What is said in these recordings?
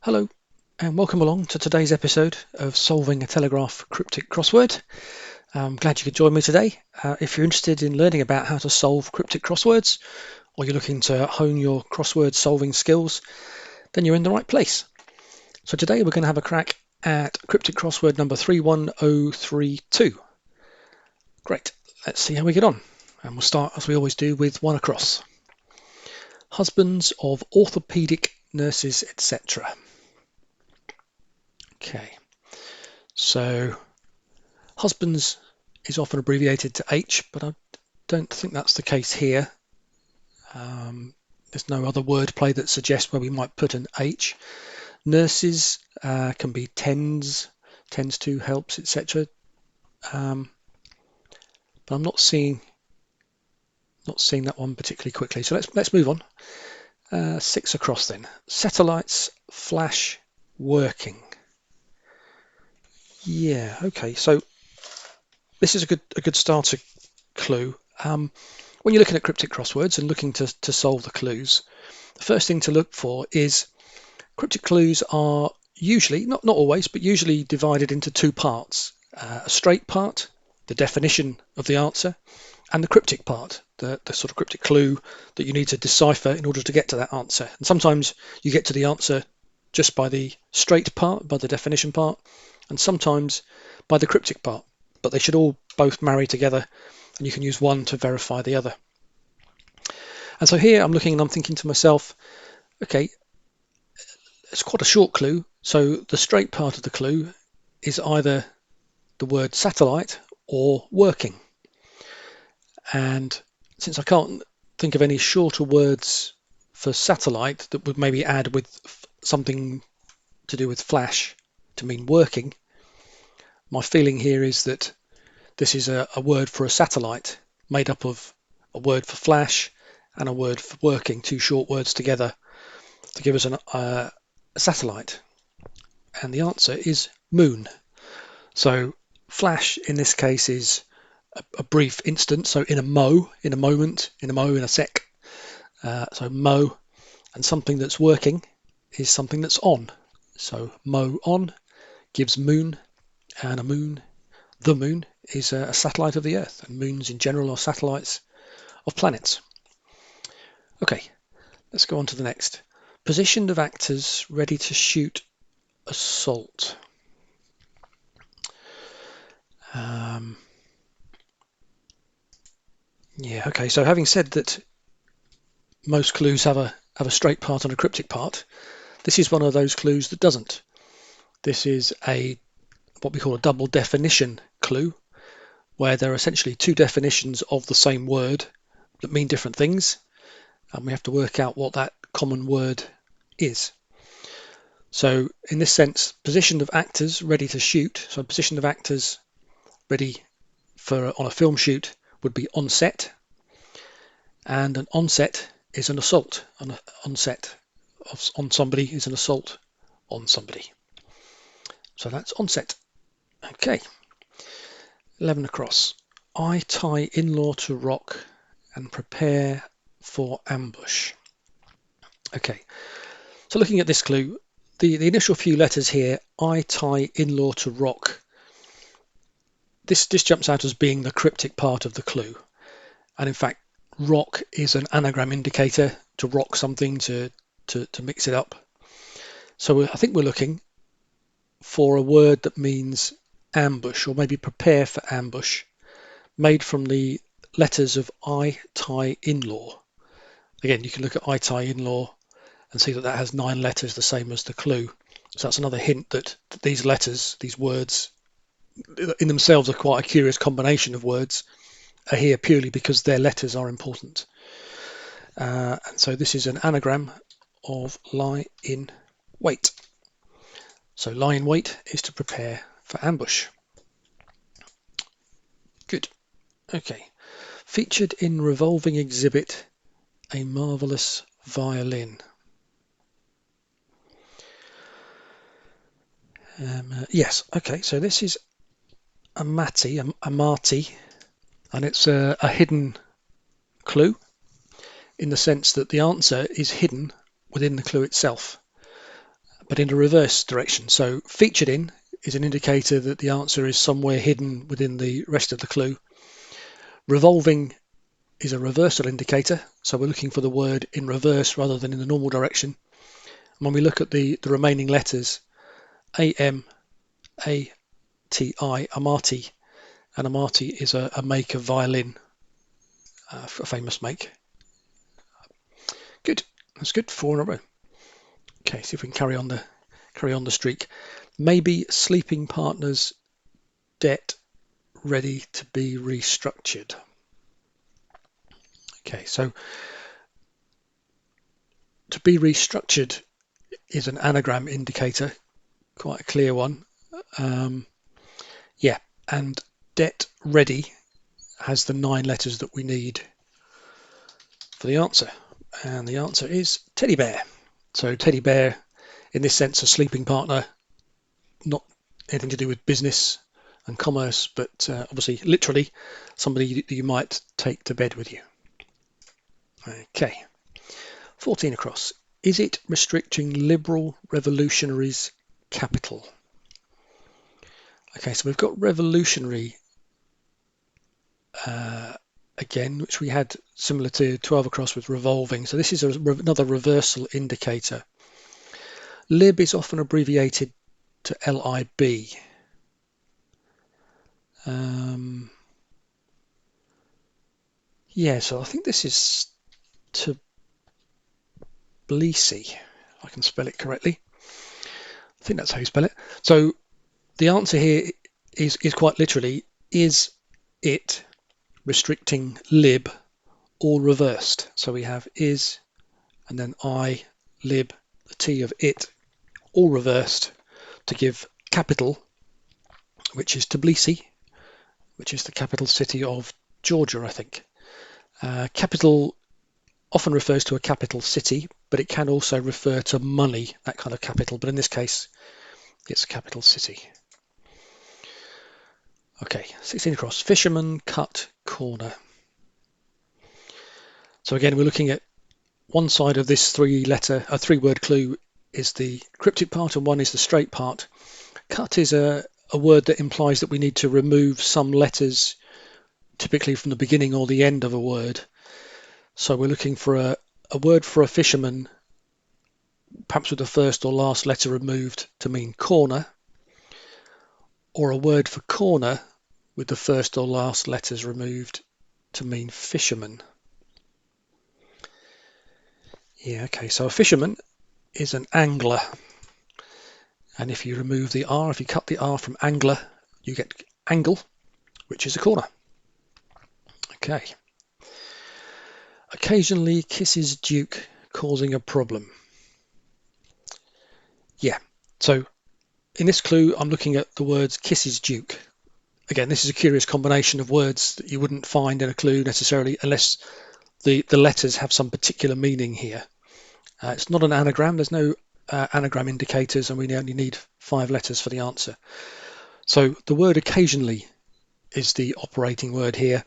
Hello, and welcome along to today's episode of Solving a Telegraph Cryptic Crossword. I'm glad you could join me today. If you're interested in learning about how to solve cryptic crosswords, or you're looking to hone your crossword solving skills, then you're in the right place. So today we're going to have a crack at cryptic crossword number 31032. Great, let's see how we get on. And we'll start, as we always do, with one across. Husbands of orthopedic nurses, etc. Okay, so husbands is often abbreviated to H, but I don't think that's the case here. There's no other wordplay that suggests where we might put an H. Nurses can be tends to, helps, etc. But I'm not seeing that one particularly quickly. So let's move on. 6 across then. Satellites, flash, working. Yeah, okay. So this is a good starter clue. When you're looking at cryptic crosswords and looking to solve the clues, the first thing to look for is cryptic clues are usually, not always, but usually divided into two parts. A straight part, the definition of the answer, and the cryptic part, the sort of cryptic clue that you need to decipher in order to get to that answer. And sometimes you get to the answer just by the straight part, by the definition part, and sometimes by the cryptic part. But they should all both marry together, and you can use one to verify the other. And so here I'm looking and I'm thinking to myself, okay, it's quite a short clue. So the straight part of the clue is either the word satellite or working. And since I can't think of any shorter words for satellite that would maybe add with something to do with flash to mean working, my feeling here is that this is a word for a satellite made up of a word for flash and a word for working, two short words together to give us a satellite. And the answer is moon. So flash in this case is a brief instant, so in a mo, in a moment, in a sec. So mo, and something that's working is something that's on. So mo on gives moon, and the moon is a satellite of the Earth, and moons in general are satellites of planets. Okay, let's go on to the next. Position of actors ready to shoot assault. Yeah, okay, so having said that most clues have a straight part and a cryptic part, this is one of those clues that doesn't. This is what we call a double definition clue, where there are essentially two definitions of the same word that mean different things, and we have to work out what that common word is. So in this sense, position of actors ready to shoot, so position of actors ready on a film shoot would be on set, and an onset is an assault. An onset on somebody is an assault on somebody. So that's onset. Okay. 11 across. I tie in-law to rock and prepare for ambush. Okay. So looking at this clue, the initial few letters here, I tie in-law to rock. This jumps out as being the cryptic part of the clue. And in fact, rock is an anagram indicator to rock something, to mix it up. So I think we're looking for a word that means ambush, or maybe prepare for ambush, made from the letters of I tie in-law. Again, you can look at I tie in-law and see that has 9 letters, the same as the clue. So that's another hint that these letters, these words, in themselves are quite a curious combination of words, are here purely because their letters are important. And so this is an anagram of lie in wait. So lie in wait is to prepare for ambush. Good. Okay. Featured in revolving exhibit, a marvelous violin. Yes. Okay. So this is a Marty, and it's a hidden clue in the sense that the answer is hidden within the clue itself. but in a reverse direction. So featured in is an indicator that the answer is somewhere hidden within the rest of the clue. Revolving is a reversal indicator, so we're looking for the word in reverse rather than in the normal direction. And when we look at the remaining letters, A-M, A-T-I, Amati, and Amati is a make of violin, a famous make. Good, that's good, 4 in a row. Okay, see if we can carry on the streak. Maybe sleeping partner's debt ready to be restructured. Okay, so to be restructured is an anagram indicator, quite a clear one. Yeah, and debt ready has the 9 letters that we need for the answer. And the answer is teddy bear. So teddy bear, in this sense, a sleeping partner, not anything to do with business and commerce, but obviously literally somebody that you might take to bed with you. Okay, 14 across. Is it restricting liberal revolutionaries' capital? Okay, so we've got revolutionary again, which we had similar to 12 across with revolving. So this is another reversal indicator. Lib is often abbreviated to LIB. Yeah, so I think this is Tbilisi, if I can spell it correctly. I think that's how you spell it. So the answer here is quite literally, is it restricting lib or reversed? So we have is and then I, lib, the T of it, all reversed to give capital, which is Tbilisi, which is the capital city of Georgia, I think. Capital often refers to a capital city, but it can also refer to money, that kind of capital. But in this case, it's a capital city. Okay, 16 across. Fisherman cut corner. So again, we're looking at one side of this three-word clue is the cryptic part and one is the straight part. Cut is a word that implies that we need to remove some letters, typically from the beginning or the end of a word. So we're looking for a word for a fisherman, perhaps with the first or last letter removed to mean corner, or a word for corner with the first or last letters removed to mean fisherman. Yeah, okay, so a fisherman is an angler. And if you remove the R, if you cut the R from angler, you get angle, which is a corner. Okay. Occasionally kisses Duke, causing a problem. Yeah, so in this clue, I'm looking at the words kisses Duke. Again, this is a curious combination of words that you wouldn't find in a clue necessarily unless the letters have some particular meaning here. It's not an anagram. There's no anagram indicators, and we only need 5 letters for the answer. So the word occasionally is the operating word here,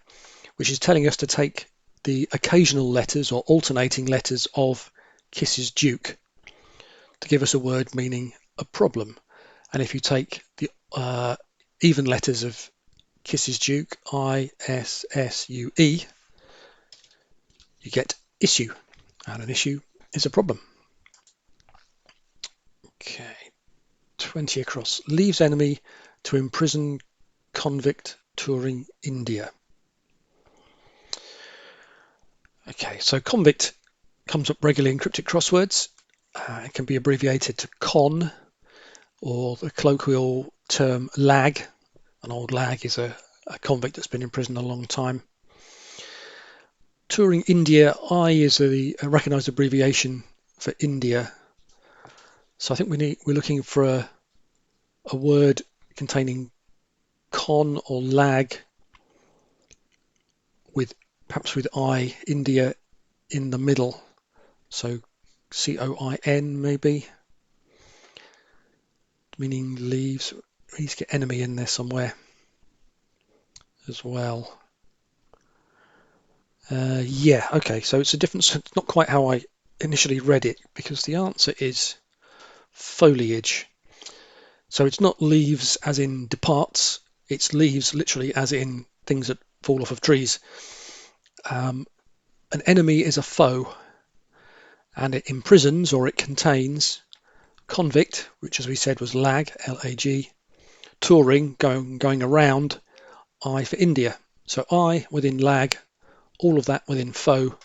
which is telling us to take the occasional letters or alternating letters of kisses Duke to give us a word meaning a problem. And if you take the even letters of kisses Duke, I-S-S-U-E, you get issue, and an issue is a problem. Okay, 20 across. Leaves enemy to imprison convict touring India. Okay, so convict comes up regularly in cryptic crosswords. It can be abbreviated to con, or the colloquial term lag. An old lag is a convict that's been in prison a long time. Touring India, I is a recognised abbreviation for India. So I think we're looking for a word containing con or lag with perhaps with I, India, in the middle. So C-O-I-N maybe, meaning leaves. We need to get enemy in there somewhere as well. Yeah, okay, so it's a difference. It's not quite how I initially read it, because the answer is foliage. So it's not leaves as in departs, it's leaves literally as in things that fall off of trees. An enemy is a foe, and it imprisons or it contains convict, which as we said was lag, L-A-G, touring, going around, I for India. So I within lag, all of that within foe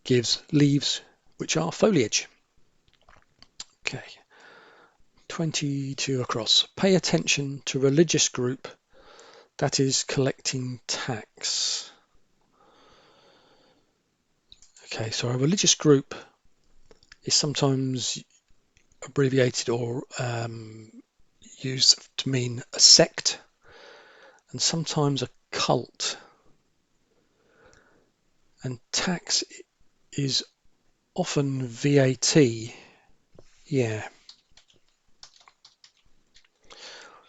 gives leaves, which are foliage. Okay, 22 across. Pay attention to religious group that is collecting tax. Okay, so a religious group is sometimes abbreviated or used to mean a sect, and sometimes a cult. And tax is often VAT. Yeah.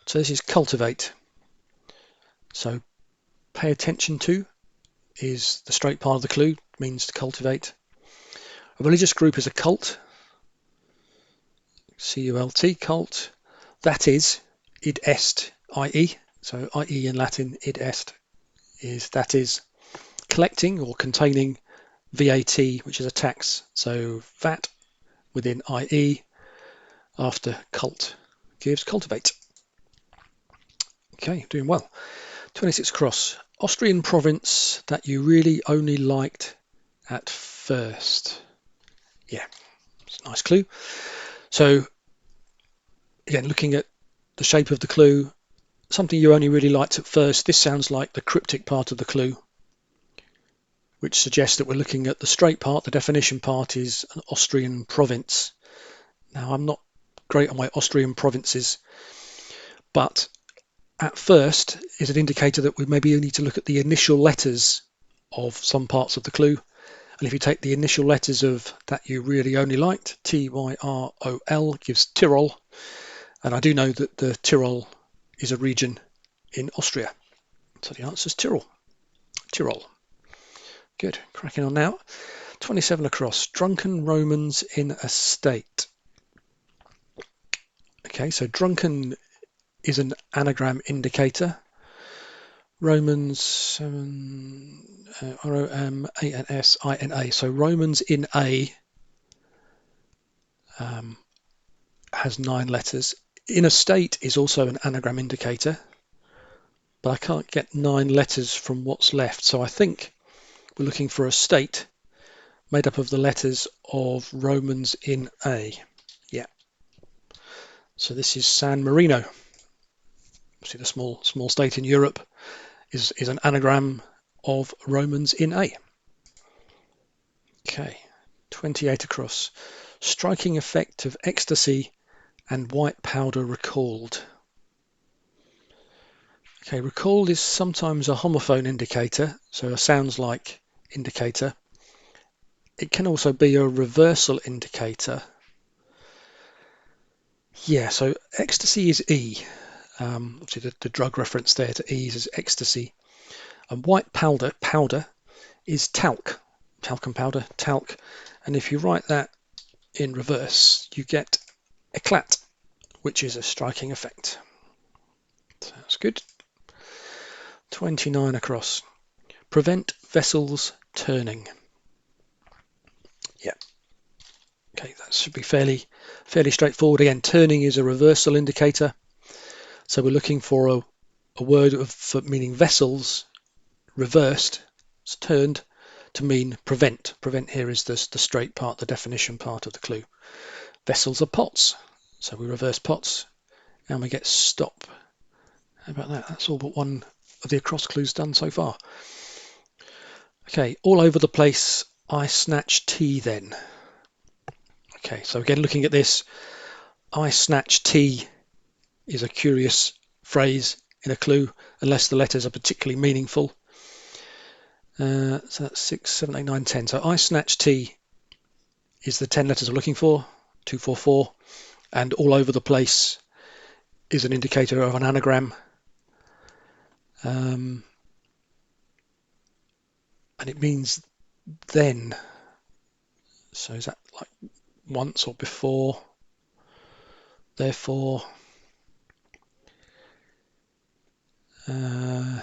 So this is cultivate. So pay attention to is the straight part of the clue, means to cultivate. A religious group is a cult. C-U-L-T, cult. That is, id est, i.e. So i.e. in Latin, id est is that is collecting or containing VAT, which is a tax. So VAT within IE after cult gives cultivate. Okay, doing well. 26 across. Austrian province that you really only liked at first. Yeah, it's a nice clue. So again, looking at the shape of the clue, something you only really liked at first. This sounds like the cryptic part of the clue, which suggests that we're looking at the straight part. The definition part is an Austrian province. Now, I'm not great on my Austrian provinces, but at first is an indicator that we maybe need to look at the initial letters of some parts of the clue. And if you take the initial letters of that you really only liked, T-Y-R-O-L gives Tyrol. And I do know that the Tyrol is a region in Austria. So the answer is Tyrol. Tyrol. Good. Cracking on now. 27 across. Drunken Romans in a state. Okay, so drunken is an anagram indicator. Romans 7, R-O-M-A-N-S-I-N-A. So Romans in A has 9 letters. In a state is also an anagram indicator, but I can't get 9 letters from what's left. So I think we're looking for a state made up of the letters of Romans in A. Yeah. So this is San Marino. See, the small state in Europe is an anagram of Romans in A. Okay, 28 across. Striking effect of ecstasy and white powder recalled. Okay, recalled is sometimes a homophone indicator, so a sounds like indicator. It can also be a reversal indicator. Yeah, so ecstasy is E. Obviously the drug reference there to E is ecstasy. And white powder is talc, talcum powder, talc. And if you write that in reverse, you get éclat, which is a striking effect. So that's good. 29 across. Prevent vessels turning. Yeah. Okay, that should be fairly straightforward. Again, turning is a reversal indicator. So we're looking for a word for meaning vessels reversed, it's turned to mean prevent. Prevent here is the straight part, the definition part of the clue. Vessels are pots. So we reverse pots and we get stop. How about that? That's all but one of the across clues done so far. Okay, all over the place, I snatch tea then. Okay, so again, looking at this, I snatch tea is a curious phrase in a clue, unless the letters are particularly meaningful. So that's 6, 7, 8, 9, 10. So I snatch tea is the 10 letters I'm looking for, 2, 4, 4. And all over the place is an indicator of an anagram. And it means then. So is that like once or before? Therefore, no,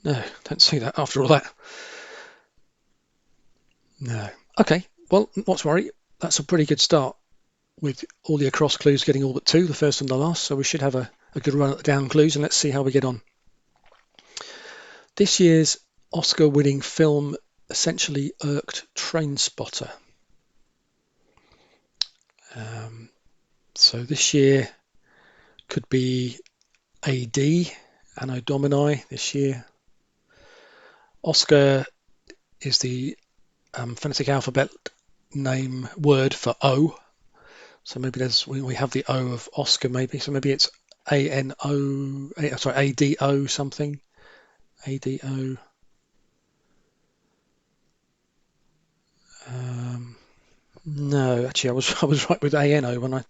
don't see that after all that. No. Okay, well, not to worry. That's a pretty good start with all the across clues getting all but two, the first and the last. So we should have a good run at the down clues, and let's see how we get on. This year's Oscar-winning film essentially irked Train Spotter. So this year could be AD, Anno Domini this year. Oscar is the phonetic alphabet name word for O. So maybe we have the O of Oscar maybe. So maybe it's ADO something. ADO. No, actually I was right with ANO when I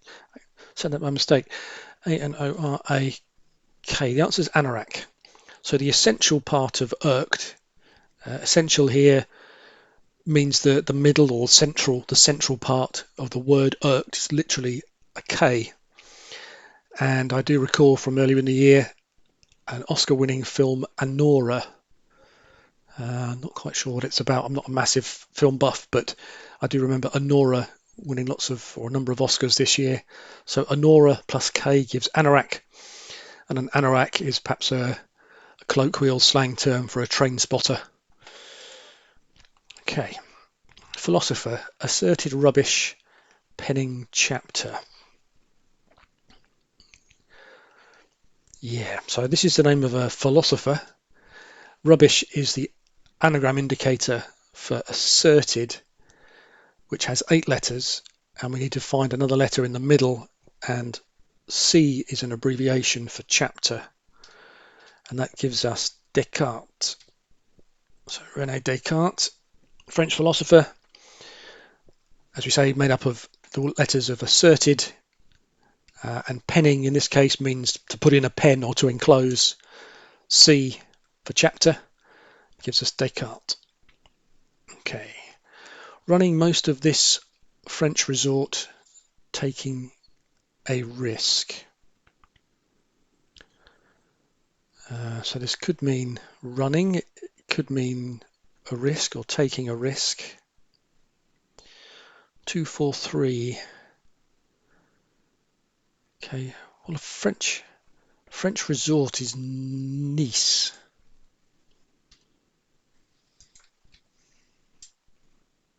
said that by mistake. ANORAK. The answer is anorak. So the essential part of irked, essential here means the middle or the central part of the word irked is literally a K. And I do recall from earlier in the year an Oscar-winning film, Anora. Not quite sure what it's about. I'm not a massive film buff, but I do remember Anora winning a number of Oscars this year. So Anora plus K gives anorak, and an anorak is perhaps a colloquial slang term for a train spotter. Okay. Philosopher, asserted rubbish, penning chapter. Yeah, so this is the name of a philosopher. Rubbish is the anagram indicator for asserted, which has 8 letters, and we need to find another letter in the middle, and C is an abbreviation for chapter, and that gives us Descartes. So René Descartes, French philosopher, as we say, made up of the letters of asserted, and penning in this case means to put in a pen or to enclose. C for chapter gives us Descartes. Okay, running most of this French resort, taking a risk. So this could mean running, it could mean a risk or taking a risk. 243. Okay, well, a French resort is Nice.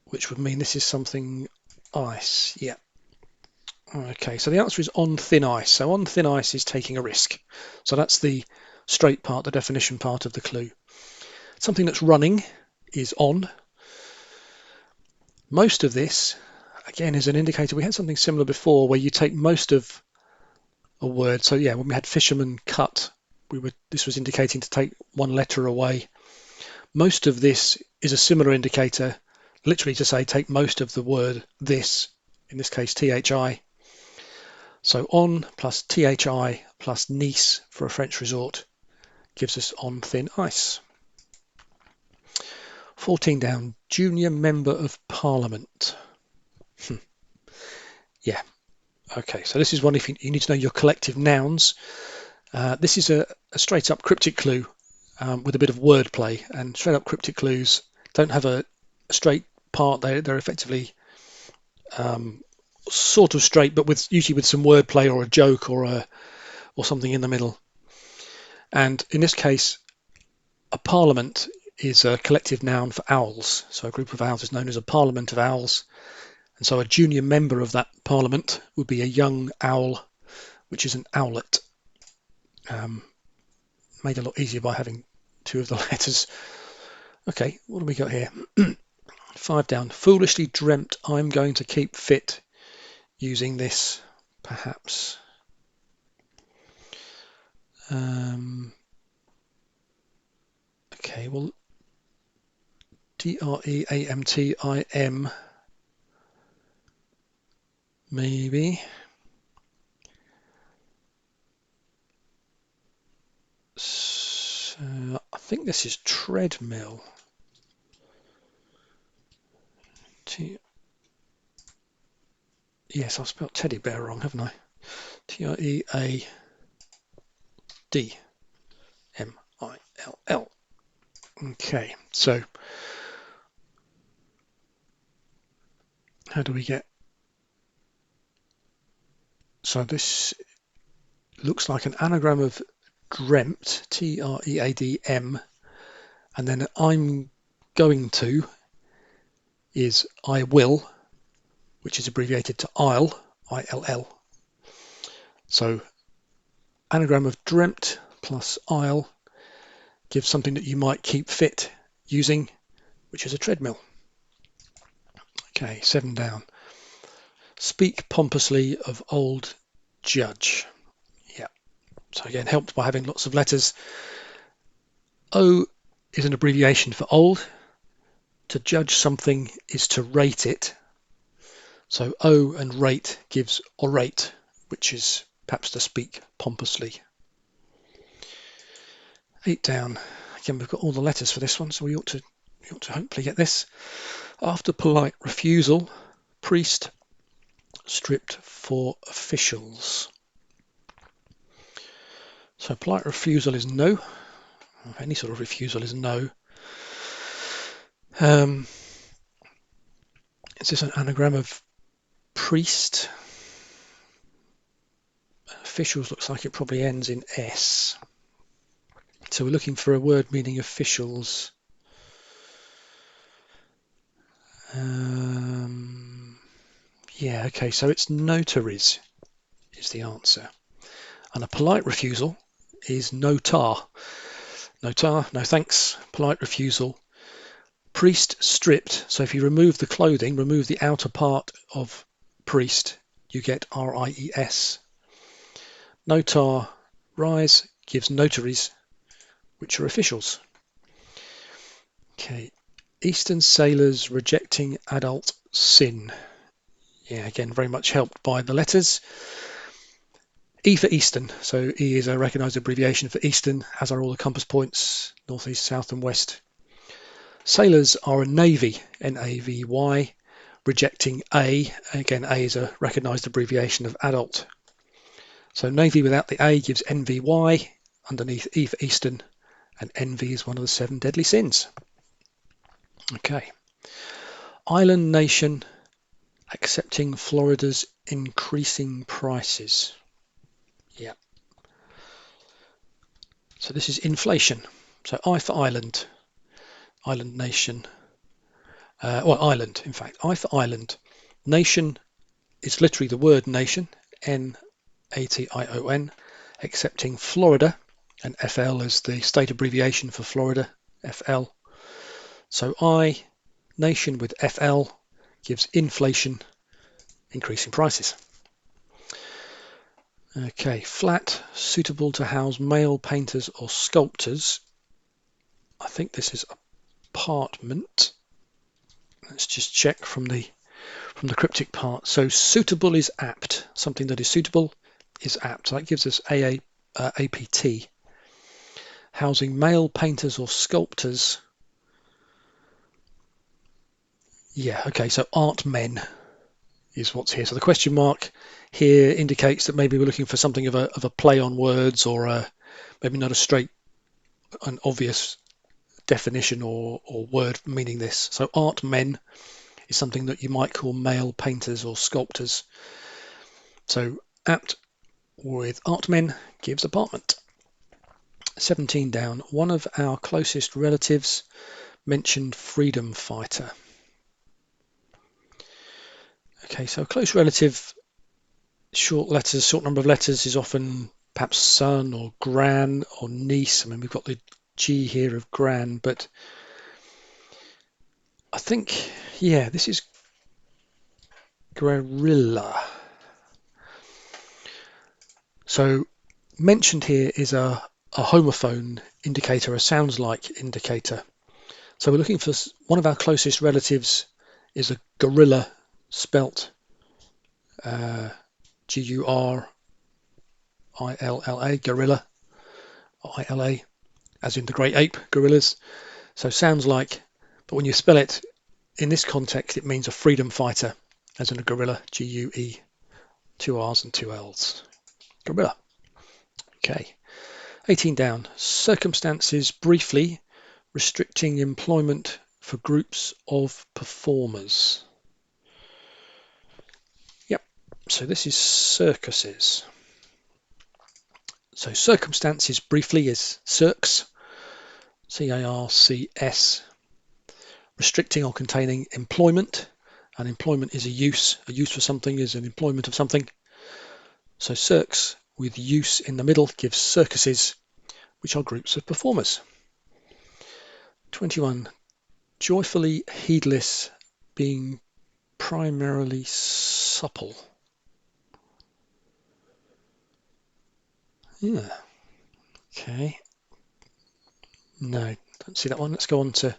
Which would mean this is something ice. Yeah. Okay, so the answer is on thin ice. So on thin ice is taking a risk. So that's the straight part, the definition part of the clue. Something that's running is on. Most of this, again, is an indicator. We had something similar before where you take most of a word. So yeah, when we had fisherman cut, this was indicating to take one letter away. Most of this is a similar indicator, literally to say take most of the word this, in this case thi. So on plus thi plus Nice for a French resort gives us on thin ice. 14 down, junior member of parliament. Yeah, okay, so this is one if you need to know your collective nouns. This is a straight up cryptic clue with a bit of wordplay, and straight up cryptic clues don't have a straight part. They're effectively sort of straight, but usually with some wordplay or a joke or something in the middle. And in this case, a parliament is a collective noun for owls. So a group of owls is known as a parliament of owls. And so a junior member of that parliament would be a young owl, which is an owlet. Made a lot easier by having 2 of the letters. Okay, what do we got here? 5 down. Foolishly dreamt I'm going to keep fit using this, perhaps. Okay, well, DREAMTIM, maybe. So I think this is treadmill. Yes, I've spelled teddy bear wrong, haven't I? T-R-E-A-D-M-I-L-L. Okay, so how do we get... So this looks like an anagram of dreamt, T-R-E-A-D-M, and then I'm going to is I will, which is abbreviated to I'll, I-L-L. So anagram of dreamt plus I'll gives something that you might keep fit using, which is a treadmill. Okay, 7 down. Speak pompously of old judge. Yeah. So again, helped by having lots of letters. O is an abbreviation for old. To judge something is to rate it. So O and rate gives orate, which is perhaps to speak pompously. 8 down. Again, we've got all the letters for this one, so we ought to hopefully get this. After polite refusal, priest stripped for officials. So polite refusal is no. Any sort of refusal is no. Is this an anagram of priest? Officials looks like it probably ends in S. So we're looking for a word meaning officials. Yeah, okay, so it's notaries is the answer. And a polite refusal is notar. Notar, no thanks, polite refusal. Priest stripped, so if you remove the clothing, remove the outer part of priest, you get R-I-E-S. Notar rise gives notaries, which are officials. Okay, Eastern sailors rejecting adult sin. Yeah, again, very much helped by the letters. E for Eastern, so E is a recognised abbreviation for Eastern, as are all the compass points, north, east, south and west. Sailors are a navy, N-A-V-Y, rejecting A. Again, A is a recognised abbreviation of adult. So navy without the A gives N-V-Y, underneath E for Eastern, and envy is one of the 7 deadly sins. Okay. Island nation accepting Florida's increasing prices. Yeah. So this is inflation. So I for island, island nation, island, in fact. I for island. Nation is literally the word nation, N-A-T-I-O-N, accepting Florida, and FL is the state abbreviation for Florida, FL. So I, nation with FL, gives inflation, increasing prices. Okay, flat, suitable to house male painters or sculptors. I think this is apartment. Let's just check from the cryptic part. So suitable is apt. Something that is suitable is apt. So that gives us APT. Housing male painters or sculptors. Yeah, okay, so art men is what's here. So the question mark here indicates that maybe we're looking for something of a play on words, or maybe not a straight and obvious definition or word meaning this. So art men is something that you might call male painters or sculptors. So apt with art men gives apartment. 17 down. One of our closest relatives mentioned freedom fighter. Okay, so a close relative, short number of letters is often perhaps son or gran or niece. I mean, we've got the G here of gran, but I think, yeah, this is gorilla. So mentioned here is a homophone indicator, a sounds like indicator. So we're looking for one of our closest relatives is a gorilla, spelt G-U-R-I-L-L-A, gorilla, I-L-A, as in the great ape, gorillas. So sounds like, but when you spell it in this context, it means a freedom fighter, as in a gorilla, G-U-E, 2 R's and 2 L's. Gorilla. Okay. 18 down. Circumstances briefly restricting employment for groups of performers. Yep. So this is circuses. So circumstances briefly is circs, C-A-R-C-S, restricting or containing employment, and employment is a use for something is an employment of something. So circs with use in the middle gives circuses, which are groups of performers. 21. Joyfully heedless, being primarily supple. Yeah. Okay. No, don't see that one. Let's go on to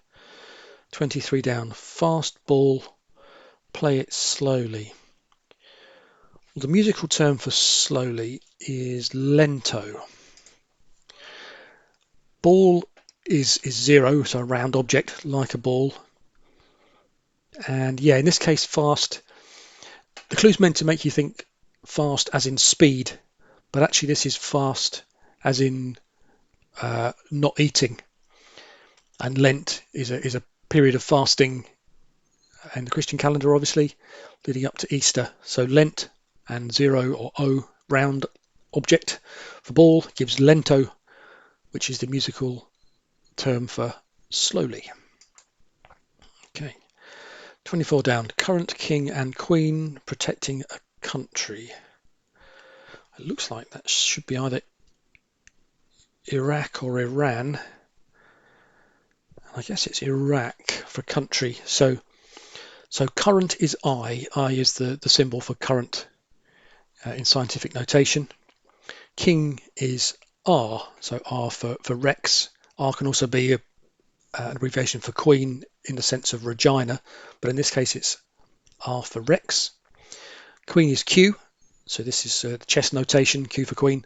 23 down. Fast ball, play it slowly. The musical term for slowly is lento. Ball is 0, so a round object like a ball. And yeah, in this case, fast. The clue's meant to make you think fast as in speed, but actually this is fast as in not eating. And Lent is a period of fasting in the Christian calendar, obviously, leading up to Easter. So Lent and 0 or O, round object for ball, gives lento, which is the musical term for slowly. Okay. 24 down. Current king and queen protecting a country. It looks like that should be either Iraq or Iran. I guess it's Iraq for country. So current is I. I is the symbol for current in scientific notation. King is R. So R for Rex. R can also be an abbreviation for queen in the sense of Regina, but in this case it's R for Rex. Queen is Q. So this is the chess notation, Q for queen.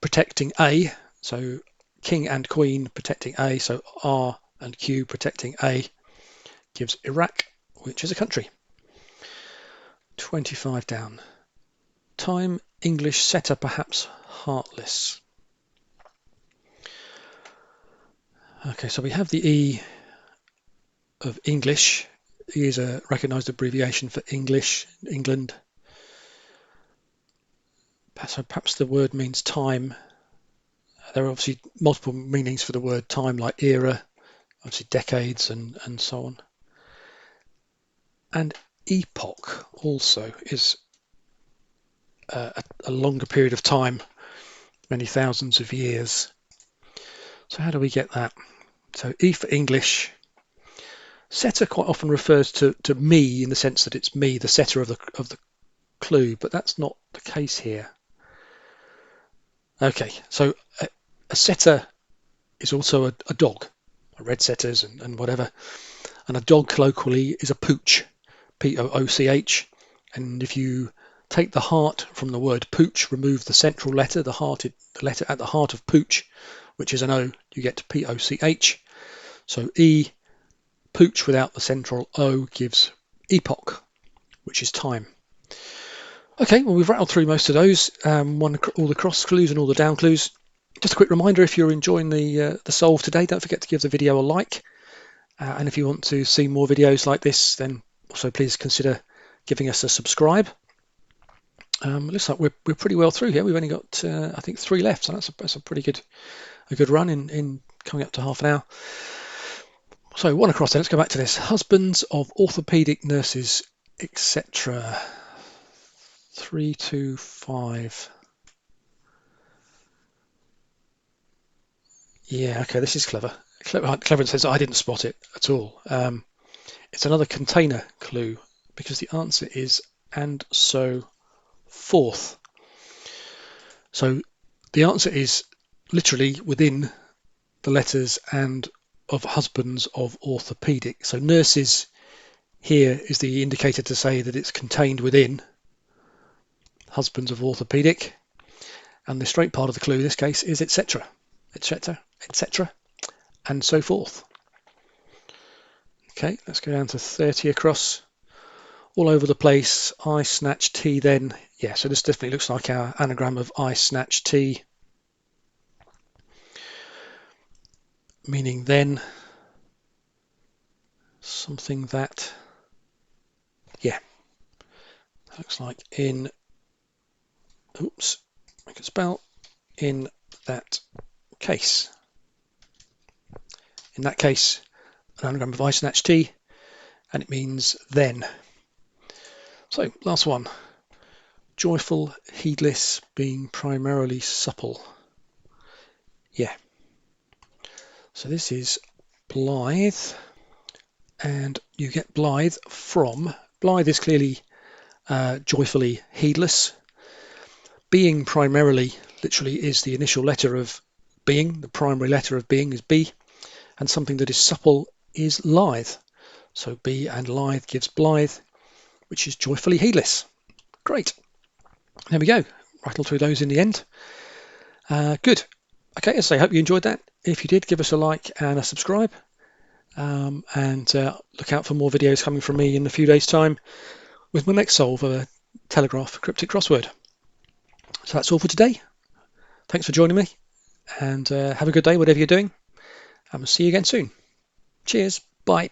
Protecting A. So king and queen protecting A. So R and Q protecting A gives Iraq, which is a country. 25 down. Time English setter perhaps heartless. Okay, so we have the E of English. E is a recognised abbreviation for English, England. So perhaps the word means time. There are obviously multiple meanings for the word time, like era, obviously decades and so on. And epoch also is a longer period of time, many thousands of years. So how do we get that? So E for English. Setter quite often refers to me in the sense that it's me, the setter of the clue, but that's not the case here. Okay, so a setter is also a dog, red setters and whatever. And a dog colloquially is a pooch, P-O-O-C-H. And if you take the heart from the word pooch, remove the central letter, the letter at the heart of pooch, which is an O, you get P-O-C-H. So E, pooch without the central O gives epoch, which is time. Okay, well, we've rattled through most of those, all the cross clues and all the down clues. Just a quick reminder, if you're enjoying the solve today, don't forget to give the video a like. And if you want to see more videos like this, then also please consider giving us a subscribe. It looks like we're pretty well through here. We've only got, I think, 3 left, so that's a pretty good run in coming up to half an hour. So one across then, let's go back to this. Husbands of orthopedic nurses, etc. 3, 2, 5. Yeah, okay, this is clever. Clever says I didn't spot it at all. It's another container clue because the answer is and so forth. So the answer is literally within the letters and of husbands of orthopedic. So nurses here is the indicator to say that it's contained within husbands of orthopedic, and the straight part of the clue in this case is etc, etc, etc, and so forth. Okay, let's go down to 30 across. all over the place. I snatch tea then. Yeah, so this definitely looks like our anagram of I snatch tea, meaning then something that, yeah, looks like in, oops, I can spell, in that case. In that case, an anagram of I snatch tea, and it means then. So, last one. Joyful, heedless, being primarily supple. Yeah. So this is blithe, and you get blithe from, blithe is clearly joyfully heedless. Being primarily literally is the initial letter of being. The primary letter of being is B, and something that is supple is lithe. So B and lithe gives blithe, which is joyfully heedless. Great. There we go. Rattle through those in the end. Good. Okay, so I hope you enjoyed that. If you did, give us a like and a subscribe. And look out for more videos coming from me in a few days' time with my next solve of a Telegraph Cryptic Crossword. So that's all for today. Thanks for joining me, and have a good day, whatever you're doing. And we'll see you again soon. Cheers. Bye.